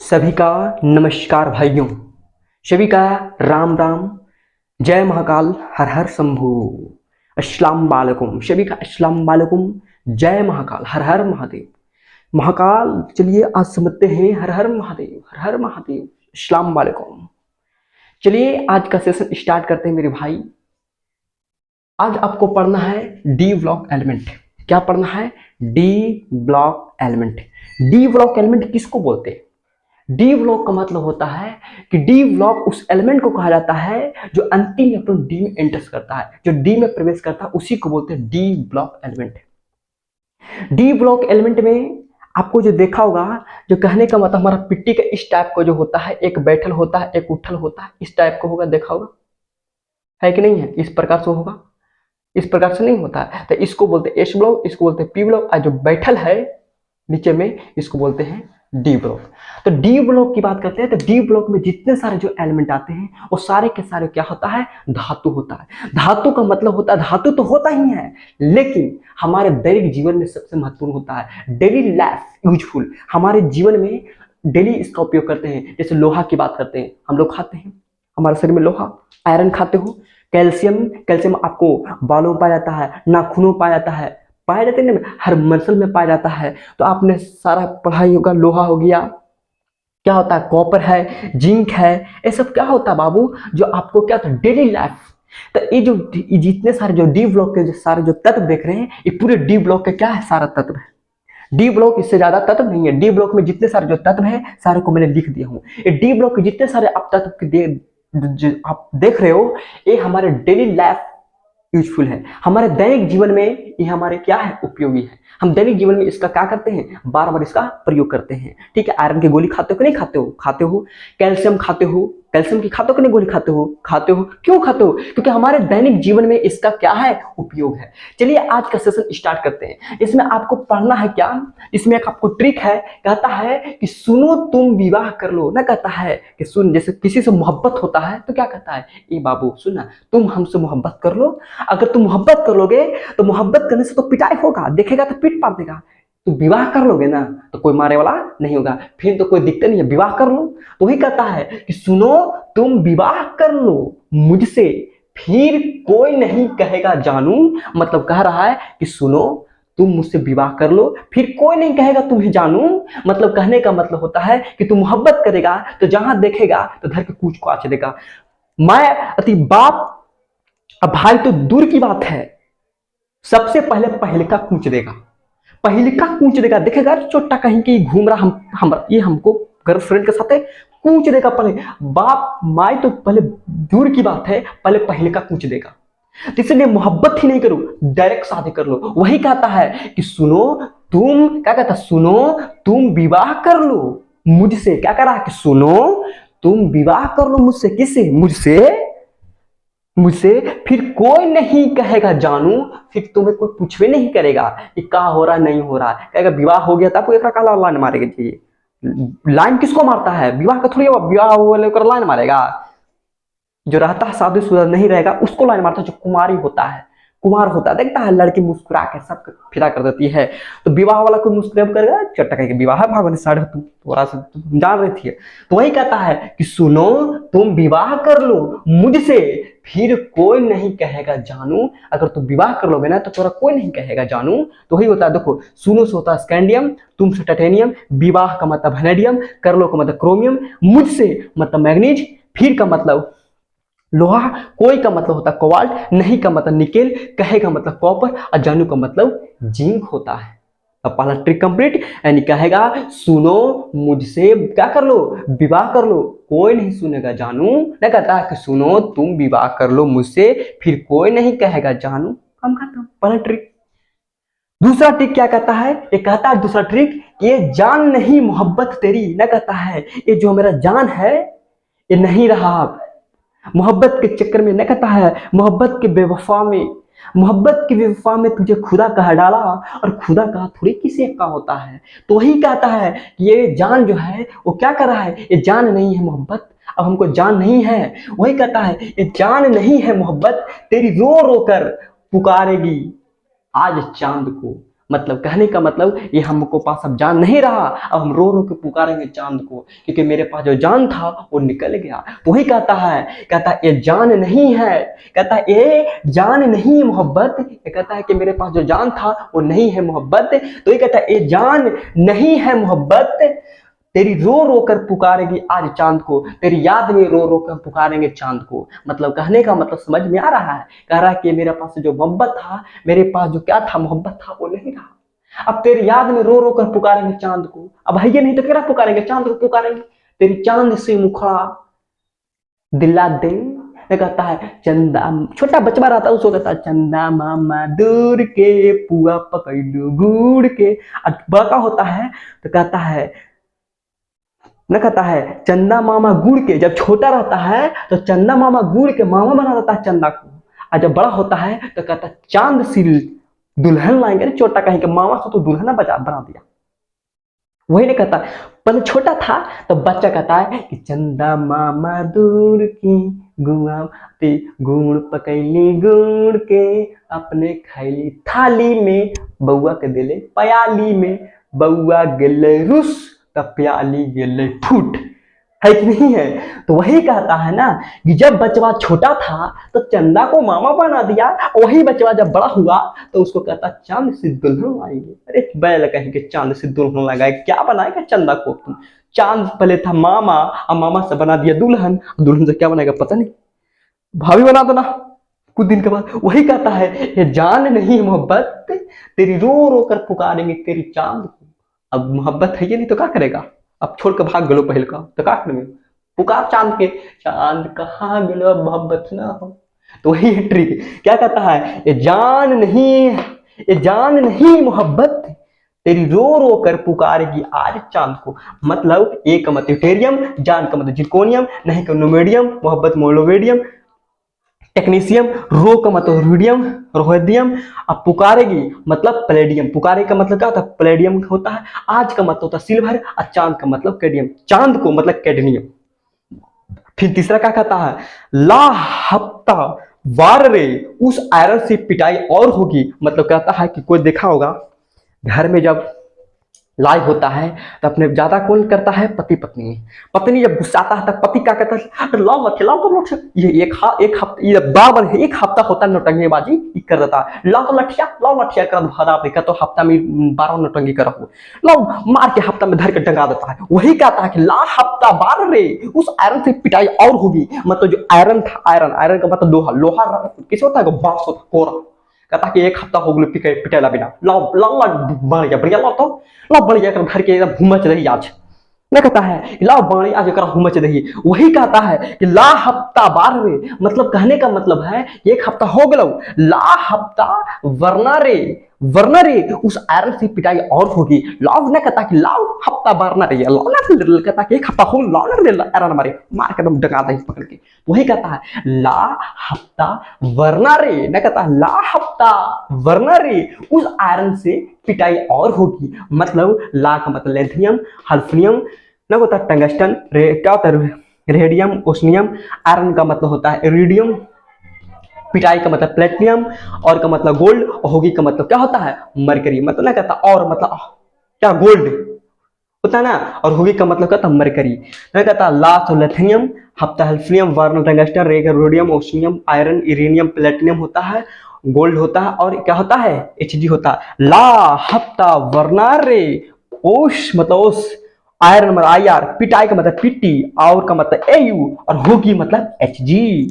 सभी का नमस्कार भाइयों, सभी का राम राम, जय महाकाल, हर हर शंभू, अस्सलाम वालेकुम, सभी का अस्सलाम वालेकुम, जय महाकाल, हर हर महादेव। महाकाल, चलिए आज समझते हैं हर हर महादेव, हर हर महादेव, अस्सलाम वालेकुम। चलिए आज का सेशन स्टार्ट करते हैं मेरे भाई। आज आपको पढ़ना है डी ब्लॉक एलिमेंट। क्या पढ़ना है? D block element. D block element किसको बोलते हैं? डी ब्लॉक का मतलब होता है कि डी ब्लॉक उस एलिमेंट को कहा जाता है जो अंतिम इलेक्ट्रॉन डी में एंटर करता है, जो डी में प्रवेश करता है, उसी को बोलते हैं D block element. D block element में आपको जो देखा होगा, जो कहने का मतलब हमारा पिट्टी का इस टाइप का जो होता है, एक बैठल होता है, एक उठल होता है, इस टाइप का होगा, देखा होगा, है कि नहीं है? इस प्रकार से होगा, इस प्रकार से नहीं होता है, तो इसको बोलते हैं एस ब्लॉक, इसको बोलते हैं पी ब्लॉक, और जो बैठल है नीचे में इसको बोलते हैं डी ब्लॉक। तो डी ब्लॉक की बात करते हैं तो डी ब्लॉक में जितने सारे जो एलिमेंट आते हैं वो सारे के सारे क्या होता है? धातु होता है। धातु का मतलब होता है, धातु तो होता ही है, लेकिन हमारे दैनिक जीवन में सबसे महत्वपूर्ण होता है, डेली लाइफ यूजफुल, हमारे जीवन में डेली इसका उपयोग करते हैं। जैसे लोहा की बात करते हैं, हम लोग खाते हैं, हमारे शरीर में लोहा, आयरन खाते हो, कैल्शियम, कैल्शियम आपको बालों में पाया जाता है, नाखूनों में पाया जाता है, पाया जाते हैं ना, हर मसल में पाया जाता है। तो आपने सारा पढ़ाई होगा, लोहा हो गया, क्या होता है? कॉपर है, जिंक है, ये सब क्या होता है बाबू? जो आपको क्या होता है? Daily life. तो ये जो जितने सारे जो डी ब्लॉक के जो सारे जो तत्व देख रहे हैं, ये पूरे डी ब्लॉक के क्या है? सारा तत्व है। डी ब्लॉक इससे ज्यादा तत्व नहीं है। डी ब्लॉक में जितने सारे जो तत्व है सारे को मैंने लिख दिया हूँ। ये डी ब्लॉक के जितने सारे आप तत्व जो आप देख रहे हो, ये हमारे डेली लाइफ यूजफुल है, हमारे दैनिक जीवन में ये हमारे क्या है? उपयोगी है। हम दैनिक जीवन में इसका क्या करते हैं? बार बार इसका प्रयोग करते हैं। ठीक है, आयरन की गोली खाते हो कि नहीं खाते हो? खाते हो। कैल्शियम खाते हो, कैल्शियम की खाते हो कि नहीं गोली खाते हो? खाते हो। क्यों खाते हो? क्योंकि हमारे दैनिक जीवन में इसका क्या है? उपयोग है। चलिए आज का सेशन स्टार्ट करते हैं। इसमें आपको पढ़ना है क्या? इसमें एक आपको ट्रिक है, कहता है कि सुनो तुम विवाह कर लो, ना कहता है कि सुन, जैसे किसी से मोहब्बत होता है तो क्या कहता है? ए बाबू सुनना, तुम हमसे मोहब्बत कर लो। अगर तुम मोहब्बत कर लोगे तो मोहब्बत करने से तो पिटाई होगा, देखेगा तो पीट पाट देगा। तो विवाह कर लोगे ना तो कोई मारे वाला नहीं होगा, फिर तो कोई दिक्कत नहीं है, विवाह कर लो। तो वही कहता है कि सुनो तुम विवाह कर लो मुझसे, फिर कोई नहीं कहेगा जानू। मतलब कह रहा है कि सुनो तुम मुझसे विवाह कर लो, फिर कोई नहीं कहेगा तुम्हें जानू। मतलब कहने का मतलब होता है कि तुम मोहब्बत करेगा तो जहां देखेगा तो धर के कूच को आच देगा। मैं अति बाप, अब भाई तो दूर की बात है, सबसे पहले पहलिका कूच देगा, पहलिका कूच देगा, देखेगा चोटा कहीं की घूम रहा, हम ये हमको गर्लफ्रेंड के साथ है, कूच देगा। पहले बाप माई तो पहले दूर की बात है, पहले पहलिका कूच देगा। तो इसलिए मोहब्बत ही नहीं करो, डायरेक्ट शादी कर लो। वही कहता है कि सुनो तुम, क्या कहता? सुनो तुम विवाह कर लो मुझसे। क्या कह रहा है? कि सुनो तुम विवाह कर लो मुझसे। किससे? मुझसे, फिर कोई नहीं कहेगा जानू, फिर तुम्हें कोई पूछवे नहीं करेगा कि क्या हो रहा नहीं हो रहा। कहेगा विवाह हो गया था, आपको एक काला लाइन मारेगा। चाहिए लाइन किसको मारता है? विवाह का थोड़ी, विवाह लेकर लाइन मारेगा। जो रहता है शादीशुदा नहीं रहेगा उसको लाइन मारता है। जो कुमारी होता है, कुमार होता है, देखता है लड़की मुस्कुरा के सब फिदा कर देती है, तो विवाह वाला कोई मुस्कुरा करेगा, चट्टा कहेगा विवाह है भागवत साढ़े थोड़ा सा तुम जान रही थी। तो वही कहता है कि सुनो तुम विवाह कर लो मुझसे, फिर कोई नहीं कहेगा जानू। अगर तुम विवाह कर लोगे ना तो तोरा कोई नहीं कहेगा जानू। तो वही होता है, देखो सुनो से होता है स्कैंडियम, तुम से टाइटेनियम, विवाह का मतलब वेनेडियम, कर लो का मतलब क्रोमियम, मुझसे मतलब मैग्नीज, फिर का मतलब लोहा, कोई का मतलब होता है कोबाल्ट, नहीं का मतलब निकेल, कहे का मतलब कॉपर, और जानू का मतलब जिंक होता है। अब पहला ट्रिक कंप्लीट, यानी कहेगा सुनो मुझसे क्या कर लो? विवाह कर लो, कोई नहीं सुनेगा जानू। नहीं कहता कि सुनो तुम विवाह कर लो मुझसे, फिर कोई नहीं कहेगा जानू। हम कहता हूं पहला ट्रिक। दूसरा ट्रिक क्या कहता है? ये कहता है दूसरा ट्रिक, ये जान नहीं मोहब्बत तेरी। न कहता है ये जो मेरा जान है ये नहीं रहा मोहब्बत के चक्कर में। न कहता है मोहब्बत के बेवफा में, मोहब्बत की बेवफा में तुझे खुदा कहा डाला, और खुदा कहा थोड़ी किसी एक का होता है। तो वही कहता है कि ये जान जो है वो क्या कर रहा है? ये जान नहीं है मोहब्बत, अब हमको जान नहीं है। वही कहता है ये जान नहीं है मोहब्बत, तेरी रो रो कर पुकारेगी आज चांद को। मतलब कहने का मतलब ये हमको पास अब जान नहीं रहा, अब हम रो रो के पुकारेंगे चांद को, क्योंकि मेरे पास जो जान था वो निकल गया। तो वही कहता है ये जान नहीं है, कहता है ये जान नहीं है मोहब्बत, ये कहता है कि मेरे पास जो जान था वो नहीं है मोहब्बत। तो ये कहता है ये जान नहीं है मोहब्बत, तेरी रो रो कर पुकारेगी आज चांद को, तेरी याद में रो रो कर पुकारेंगे चांद को। मतलब कहने का मतलब समझ में आ रहा है, कह रहा है कि मेरे पास जो मोहब्बत था, मेरे पास जो क्या था मोहब्बत था वो नहीं रहा, अब तेरी याद में रो रो कर पुकारेंगे चांद को। अब है ये नहीं तो क्या पुकारेंगे, चांद को पुकारेंगे, तेरी चांद से मुखड़ा दिला दे। कहता है चंदा, छोटा बचवा रहता है उसको कहता है चंदा मामा दूर के पुआ पकड़ लो गुड़ के। बड़का होता है तो कहता है न, कहता है चंदा मामा गुड़ के। जब छोटा रहता है तो चंदा मामा गुड़ के मामा बना देता है चंदा को, और जब बड़ा होता है तो कहता है चांद सी दुल्हन लाएंगे। छोटा कहीं के मामा से तो दुल्हन बना दिया। वही नहीं कहता, पहले छोटा था तो बच्चा कहता है कि चंदा मामा दूर की गुआ ते गुड़ पकैली गुड़ के अपने खैली थाली में, बउआ के दिले पयाली में, बउआ गेले रुस तब प्याली गेले फूट, है कि नहीं है। तो वही कहता है ना कि जब बचवा छोटा था तो चंदा को मामा बना दिया, वही बचवा जब बड़ा हुआ तो उसको कहता चांद से दुल्हन लाएंगे। अरे बैल कहीं के चांद से दुल्हन लगाए, क्या बनाएगा चंदा को तुम? चांद पहले था मामा और मामा से बना दिया दुल्हन, दुल्हन से क्या बनाएगा पता नहीं, भाभी बना देना कुछ दिन के बाद। वही कहता है ये जान नहीं मोहब्बत, तेरी रो रो कर पुकारेंगे तेरी चांद को। अब मोहब्बत है ये नहीं तो क्या करेगा, अब छोड़ कर भाग गलो पहल का तो क्या करेंगे, पुकार चांद के, चांद कहाँ गलो अब मोहब्बत ना हो। तो वही ट्रिक क्या कहता है, ये जान नहीं, ये जान नहीं मोहब्बत, तेरी रो रो कर पुकारेगी आज चांद को। मतलब एक का मतलब यूटेरियम, जान का मतलब जिर्कोनियम, नहीं का नोमेडियम, मोहब्बत मोलोवेडियम, टेक्नीशियम, रो का मतलब रूडियम रोहेडियम। अब पुकारेगी मतलब प्लेडियम, पुकारे का मतलब क्या होता है प्लेडियम होता है, आज का मतलब होता है सिल्वर, और चांद का मतलब कैडियम, चांद को मतलब कैडमियम। फिर तीसरा क्या कहता है, ला हफ्ता वार रे उस आयरन से पिटाई और होगी। मतलब कहता है कि कोई देखा होगा घर में जब लड़ाई होता है तो अपने ज्यादा कौन करता है, पति पत्नी। पत्नी जब गुस्साता है तब पति क्या कहता है, लाओ खिलाओ तो लठ, ये एक हफ्ता, ये बार एक हफ्ता होता है नौटंकीबाजी कर देता है, लाओ लठिया कर भरा देखा तो हफ्ता में 12 नौटंकी करा हो, लाओ मार के हफ्ता में धर के डंगा देता है। वही कहता है कि ला हफ्ता बार रे उस आयरन से पिटाई और होगी। मतलब जो आयरन था, आयरन का मतलब लोहा, लोहा किस होता है बांस होता कोरा, कहता कि एक हफ्ता हो गया पिटेला बिना, लाओ लाओ बढ़िया बढ़िया लाओ तो लाओ बढ़िया कर घर के एकदम घूमच रही आज। न कहता है लाओ बाणी आज एक घूमच रही। वही कहता है कि ला हफ्ता बार रे, मतलब कहने का मतलब है एक हफ्ता हो गया, ला हफ्ता वरना रे उस आयरन से पिटाई और होगी। लाओ न कहता कि लाओ हफ्ता वरना रे, लाओ न कहता कि एक हफ्ता हो लाओ न आयरन मारे मार के एकदम डगा दे पकड़ के। वही कहता है ला हफ्ता वरना रे, न कहता ला हफ्ता वरना रे उस आयरन से पिटाई और होगी। मतलब ला का मतलब लेथियम, हल्फनियम, न होता टंगस्टन, क्या होता है रेडियम, ओस्मियम, आयरन का मतलब होता है इरिडियम, पिटाई का मतलब प्लेटिनियम, और का मतलब गोल्ड, और होगी का मतलब क्या होता है मरकरी। मतलब ना कहता और मतलब क्या गोल्ड होता है ना, और होगी का मतलब कहता मरकरी। ना कहता लास लेथियम, हफ्ता हेल्फियम, वार्न टंगस्टन, रेडियम, ओस्मियम, आयरन, इरेनियम, प्लेटिनियम होता है, गोल्ड होता है, और क्या होता है Hg होता है। ला हफ्ता वरना रे ओश मतलब ओस, आयरन मतलब IR, पिटाई का मतलब PT, और का मतलब AU, और होगी मतलब Hg।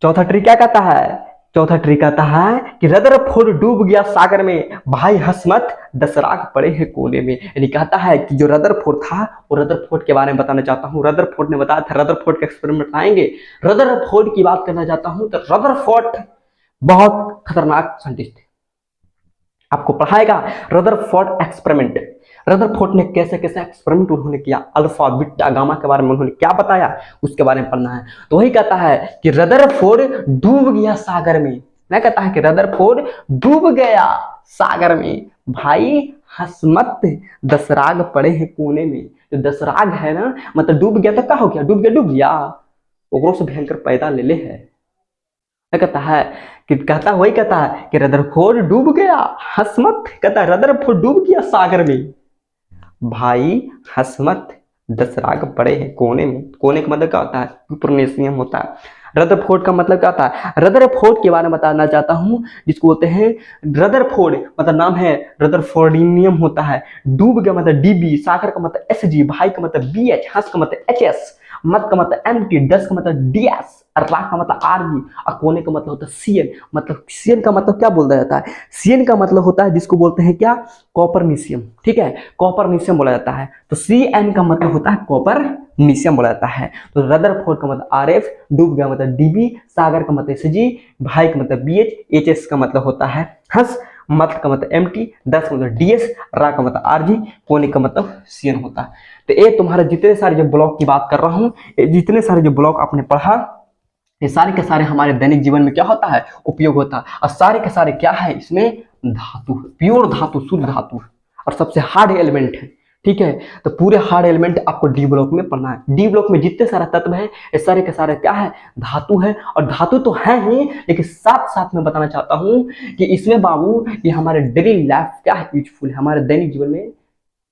चौथा ट्रिक क्या कहता है, चौथा ट्रिक कहता है कि रदरफोर्ड डूब गया सागर में, भाई हसमत दसराग पड़े हैं कोने में। यानी कहता है कि जो रदरफोर्ड था, वो रदरफोर्ड के बारे में बताना चाहता हूँ। रदरफोर्ड ने बताया था, रदरफोर्ड के एक्सपेरिमेंट आएंगे। रदरफोर्ड की बात करना चाहता हूँ तो रदरफोर्ड बहुत खतरनाक साइंटिस्ट थे, आपको पढ़ाएगा रदरफोर्ड एक्सपेरिमेंट। रदरफोर्ड ने कैसे कैसे एक्सपेरिमेंट उन्होंने किया, अल्फा बीटा गामा के बारे में उन्होंने क्या बताया, उसके बारे में पढ़ना है। तो वही कहता है कि रदरफोर्ड डूब गया सागर में। मैं कहता है कि रदरफोर्ड डूब गया सागर में, भाई हसमत दसराग पड़े हैं कोने में। जो दसराग है ना, मतलब डूब गया तो क्या हो गया, डूब गया ओकरो से भयंकर पैदा ले है। क्या कहता है कि कहता वही कहता है कि रदरफोर्ड डूब गया, हंस मत। कहता है रदरफोर्ड डूब गया सागर में। भाई हंस मत, 10 राग पड़े हैं कोने में। कोने का मतलब क्या होता है? यूप्रोनेशियम होता है। रदरफोर्ड का मतलब क्या होता है? रदरफोर्ड के बारे में बताना चाहता हूँ, जिसको बोलते हैं रदरफोर्ड, मतलब नाम है रदरफोर्डिनियम होता है। डूब गया मतलब डीबी, सागर का मतलब एसजी, भाई का मतलब बीएच, हंस का मतलब एचएस, मत का मतलब एमटी, डस का मतलब डीएस, और राग का मतलब आरबी, और कोने का मतलब होता है सीएन। मतलब सीएन का मतलब क्या बोला जाता है? सीएन का मतलब होता है जिसको बोलते हैं क्या? कॉपरनीशियम। ठीक है, कॉपरनीशियम बोला जाता है। तो सी एन का मतलब होता है कॉपरनीशियम बोला जाता है। तो रदरफोर्ड का मतलब आर एफ, डूब गया मतलब डीबी, सागर का मतलब एसजी, भाई का मतलब बीएच, एचएस का मतलब होता है हंस, मत का मतलब एमटी, 10 का मतलब डीएस, रा का मतलब आरजी, कोने का मतलब सीएन होता है। तो ये तुम्हारे जितने सारे जो ब्लॉक की बात कर रहा हूँ, जितने सारे जो ब्लॉक आपने पढ़ा, ये सारे के सारे हमारे दैनिक जीवन में क्या होता है? उपयोग होता है। और सारे के सारे क्या है इसमें? धातु, प्योर धातु, शुद्ध धातु, और सबसे हार्ड एलिमेंट है। ठीक है, तो पूरे हार्ड एलिमेंट आपको डी ब्लॉक में पढ़ना है। डी ब्लॉक में जितने सारे तत्व है, ये सारे के सारे क्या है? धातु है। और धातु तो है ही, लेकिन साथ साथ में बताना चाहता हूं कि इसमें बाबू ये हमारे डेली लाइफ क्या है? यूजफुल है हमारे दैनिक जीवन में।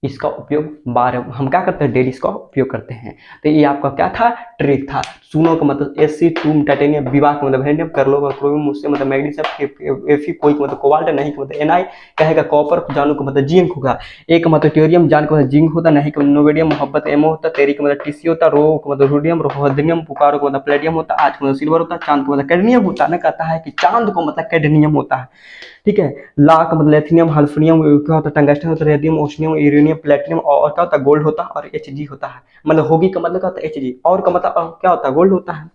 इसका उपयोग बारह हम क्या करते हैं? डेली इसका उपयोग करते हैं। तो ये आपका क्या था? ट्रिक था। सुनो का मतलब एससी, टूम, टाइटेनियम, विवाह का मतलब वेनेडियम, कर लो क्रोमियम, मुझसे मतलब मैग्नीशियम, एफी कोई का मतलब कोबाल्ट, नहीं का मतलब एनआई, कहेगा कॉपर, जानू का मतलब जिंक होगा, एक का मतलब ट्यूरियम, जान का मतलब जिंक होता, नहीं का मतलब नोवेडियम, मोहब्बत एमओ होता, तेरी का मतलब टीसी होता, रो का मतलब रोडियम, रोहद्रियम, पुकारो का मतलब प्लेटियम होता, आज का मतलब सिल्वर होता, चांद का मतलब कैडमियम होता। ना कहता है कि चांद को मतलब कैडमियम होता है। ठीक है, ला का मतलब एथेनियम, हल्फनियम, क्या होता है? टंगस्टन होता है, रेडियम, ओशनियम, यूरेनियम, प्लेटिनम, और क्या होता है? गोल्ड होता है, और एचजी होता है। मतलब होगी का मतलब क्या होता है? एचजी, और का मतलब क्या होता है? गोल्ड होता है।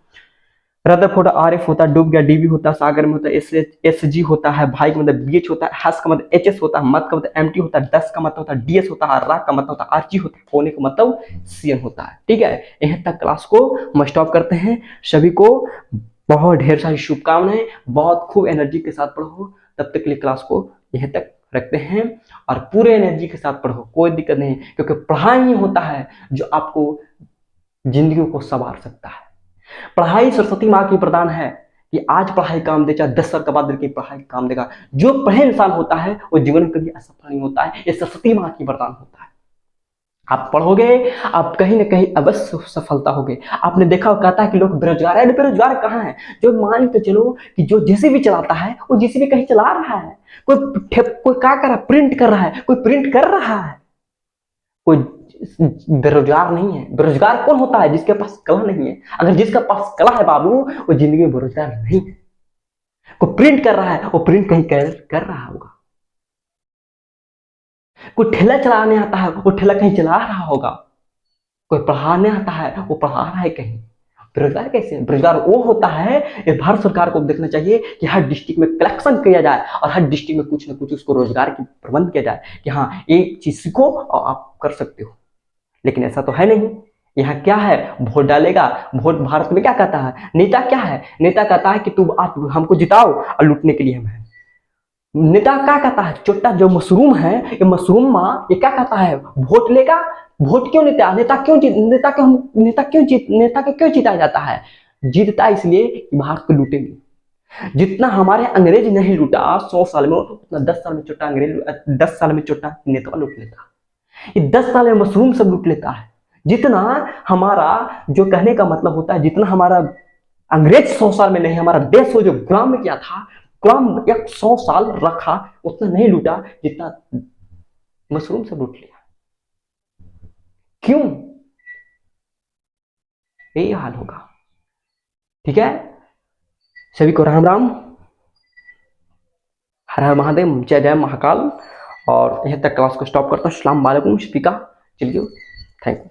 रदरफोर्ड आरएफ होता है, डूब गया डीबी होता है, सागर में होता है एसजी होता है, भाई का मतलब बीएच होता है, हस का मतलब एचएस होता है, मत का मतलब एमटी होता है, दस का मतलब होता है डीएस होता है, राग का मतलब होता है आरजी होता है, कोने का मतलब सीएन होता है। ठीक है, यहां तक क्लास को हम स्टॉप करते हैं। सभी को बहुत ढेर सारी शुभकामनाएं, बहुत खूब एनर्जी के साथ पढ़ो। तब तक के लिए क्लास को यहीं तक रखते हैं, और पूरे एनर्जी के साथ पढ़ो, कोई दिक्कत नहीं, क्योंकि पढ़ाई ही होता है जो आपको जिंदगी को संवार सकता है। पढ़ाई सरस्वती माँ की प्रदान है कि आज पढ़ाई काम दे, चाहे 10 साल के बाद की पढ़ाई काम देगा। जो पढ़े इंसान होता है वो जीवन में कभी असफल नहीं होता है, ये सरस्वती माँ की वरदान होता है। आप पढ़ोगे, आप कहीं ना कहीं अवश्य सफलता होगे। आपने देखा हो, कहता है कि लोग बेरोजगार है। बेरोजगार कहाँ है? जो मान के चलो कि जो जेसीबी चलाता है, वो जेसीबी कहीं चला रहा है। कोई क्या कर रहा है? प्रिंट कर रहा है। कोई प्रिंट कर रहा है। कोई बेरोजगार नहीं है। बेरोजगार कौन होता है? जिसके पास कला नहीं है। अगर जिसका पास कला है बाबू, वो जिंदगी में बेरोजगार नहीं है। कोई प्रिंट कर रहा है, वो प्रिंट कहीं कर रहा होगा। कोई ठेला चलाने आता है, वो ठेला कहीं चला रहा होगा। कोई पढ़ाने आता है, वो पढ़ा रहा है कहीं। बेरोजगार कैसे? बेरोजगार वो होता है, ये भारत सरकार को देखना चाहिए कि हर डिस्ट्रिक्ट में कलेक्शन किया जाए, और हर डिस्ट्रिक्ट में कुछ ना कुछ उसको रोजगार की प्रबंध किया जाए कि हाँ एक चीज सीखो और आप कर सकते हो। लेकिन ऐसा तो है नहीं। यहाँ क्या है? वोट डालेगा। वोट भारत में क्या कहता है? नेता क्या है? नेता कहता है कि तुम आज हमको जिताओ, और लूटने के लिए हम हैं। नेता क्या कहता है? छोटा जो मशरूम है, ये मशरूम माँ, ये क्या कहता है? वोट लेगा। वोट क्यों लेता है? नेता को क्यों जीता जाता है? जीतता इसलिए कि भारत को लूटेंगे। जितना हमारे अंग्रेज नहीं लूटा 100 साल में, उतना 10 साल में छोटा अंग्रेज, 10 साल में छोटा नेता लूट लेता। ये 10 साल में मशरूम सब लूट लेता है। जितना हमारा, जो कहने का मतलब होता है, जितना हमारा अंग्रेज 100 साल में नहीं, हमारा देश हो जो गुलाम में किया था, गुलाम एक 100 साल रखा, उतना नहीं लूटा जितना मशरूम सब लूट लिया। क्यों? यही हाल होगा। ठीक है, सभी को राम राम, हर हर महादेव, जय जय महाकाल। और यहीं तक क्लास को स्टॉप करता हूँ। अस्सलाम वालेकुम। स्पीकर चलिए, थैंक यू।